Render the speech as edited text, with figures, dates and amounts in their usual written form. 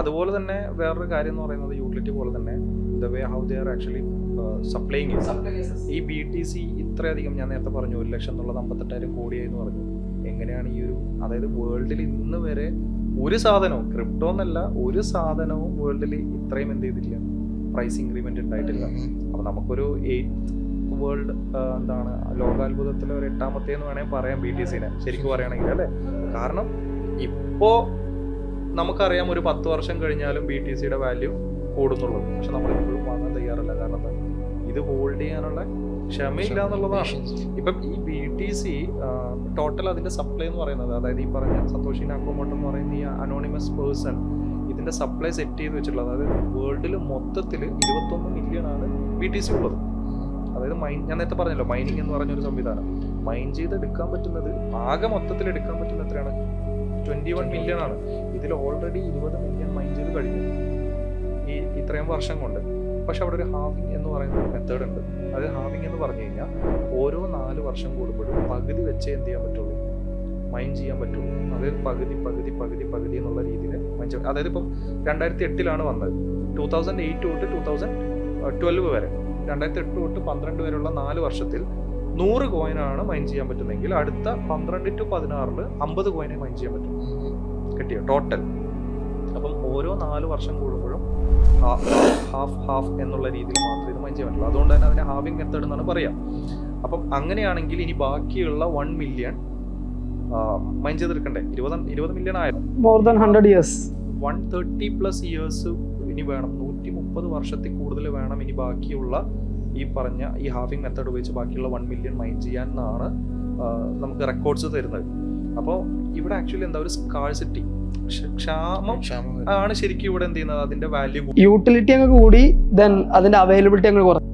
അതുപോലെ തന്നെ വേറൊരു കാര്യം എന്ന് പറയുന്നത് യൂട്ടിലിറ്റി പോലെ തന്നെ the way how they are actually supplying ഈ BTC ഇത്രയധികം, ഞാൻ നേരത്തെ പറഞ്ഞു 1 ലക്ഷം എന്നുള്ളത് 58,000 കോടിയായി എന്ന് പറഞ്ഞു. എങ്ങനെയാണ് ഈ ഒരു, അതായത് വേൾഡിൽ ഇന്ന് വരെ ഒരു സാധനവും, ക്രിപ്റ്റോ എന്നല്ല ഒരു സാധനവും വേൾഡിൽ ഇത്രയും എന്ത് ചെയ്തില്ല, പ്രൈസ് ഇൻക്രിമെന്റ് ഉണ്ടായിട്ടില്ല. അപ്പൊ നമുക്കൊരു 8th വേൾഡ് എന്താണ് ലോകാത്ഭുതത്തിലെ ഒരു 8ാമത്തെ എന്ന് വേണമെങ്കിൽ പറയാം BTCനെ ശരിക്കും പറയുകയാണെങ്കിൽ അല്ലേ. കാരണം ഇപ്പോ നമുക്കറിയാം ഒരു 10 വർഷം കഴിഞ്ഞാലും BTCയുടെ വാല്യൂ കൂടുന്നുള്ളത്. പക്ഷെ നമ്മൾ ഇപ്പോഴും വാങ്ങാൻ തയ്യാറല്ല. കാരണം എന്താ, ഇത് ഹോൾഡ് ചെയ്യാനുള്ള ക്ഷമയില്ല എന്നുള്ളതാണ്. ഇപ്പം ഈ BTC ടോട്ടൽ അതിന്റെ സപ്ലൈ എന്ന് പറയുന്നത്, അതായത് ഈ പറഞ്ഞ സതോഷി നാക്കമോട്ടോ എന്ന് പറയുന്ന ഈ അനോണിമസ് പേഴ്സൺ ഇതിന്റെ സപ്ലൈ സെറ്റ് ചെയ്ത് വെച്ചിട്ടുള്ളത്, അതായത് വേൾഡിൽ മൊത്തത്തിൽ 21 മില്യൺ ആണ് BTC ഉള്ളത്. അതായത് ഞാൻ നേരത്തെ പറഞ്ഞല്ലോ മൈനിങ് എന്ന് പറഞ്ഞൊരു സംവിധാനം, മൈൻ ചെയ്ത് എടുക്കാൻ പറ്റുന്നത് ആകെ മൊത്തത്തിൽ എടുക്കാൻ പറ്റുന്ന എത്രയാണ്, 21 മില്യൺ ആണ്. ഇതിൽ ഓൾറെഡി 20 മില്യൺ മൈൻ ചെയ്ത് കഴിഞ്ഞു ഈ ഇത്രയും വർഷം കൊണ്ട്. പക്ഷെ അവിടെ ഒരു ഹാവിങ് എന്ന് പറയുന്ന ഒരു മെത്തേഡ് ഉണ്ട്. അതായത് ഹാവിങ് എന്ന് പറഞ്ഞു കഴിഞ്ഞാൽ ഓരോ 4 വർഷം കൂടുമ്പോഴും പകുതി വെച്ചേ എന്ത് ചെയ്യാൻ പറ്റുള്ളൂ, മൈൻ ചെയ്യാൻ പറ്റുള്ളൂ. അതായത് പകുതി പകുതി പകുതി പകുതി എന്നുള്ള രീതിയിൽ മൈൻ ചെയ്യാം. അതായത് ഇപ്പം 2008 വന്നത്, 2008 തൊട്ട് 2012 വരെ, 2008 തൊട്ട് 12 വരെയുള്ള 4 വർഷത്തിൽ 100 കോയിനാണ് മൈൻ ചെയ്യാൻ പറ്റുന്നെങ്കിൽ അടുത്ത 12 to 16 50 കോയിനെ മൈൻ ചെയ്യാൻ പറ്റും. കിട്ടിയോ ടോട്ടൽ? അപ്പം ഓരോ 4 വർഷം കൂടുമ്പോഴും ഹാഫ് എന്നുള്ള രീതിയിൽ മാത്രമേ ഇത് മൈൻ ചെയ്യാൻ പറ്റുള്ളൂ. അതുകൊണ്ട് തന്നെ അതിനെ ഹാവിങ് മെത്തേഡ് എന്നാണ് പറയാം. അപ്പം അങ്ങനെയാണെങ്കിൽ ഇനി ബാക്കിയുള്ള 1 മില്യൺ മൈൻ ചെയ്തെടുക്കണ്ടേ? 20 മില്യൺ ആയാലും മോർ ദാൻ 100 years, 130+ ഇയേഴ്സ് ഇനി വേണം, 130 വർഷത്തിൽ കൂടുതൽ വേണം ഇനി ബാക്കിയുള്ള ഈ പറഞ്ഞ ഈ ഹാവിങ് മെത്തേഡ് ഉപയോഗിച്ച് ബാക്കിയുള്ള 1 മില്യൺ മൈൻ ചെയ്യാൻ എന്നാണ് നമുക്ക് റെക്കോർഡ്സ് തരുന്നത്. അപ്പോൾ ഇവിടെ ആക്ച്വലി എന്താ ഒരു സ്കാഴ്സിറ്റി, ക്ഷാമം ആണ് ശരിക്കും ഇവിടെ എന്ത് ചെയ്യുന്നത്, അതിന്റെ വാല്യൂ യൂട്ടിലിറ്റി അങ്ങ് കൂടി, ദെൻ അതിന്റെ അവൈലബിലിറ്റി അങ്ങ് കുറഞ്ഞു.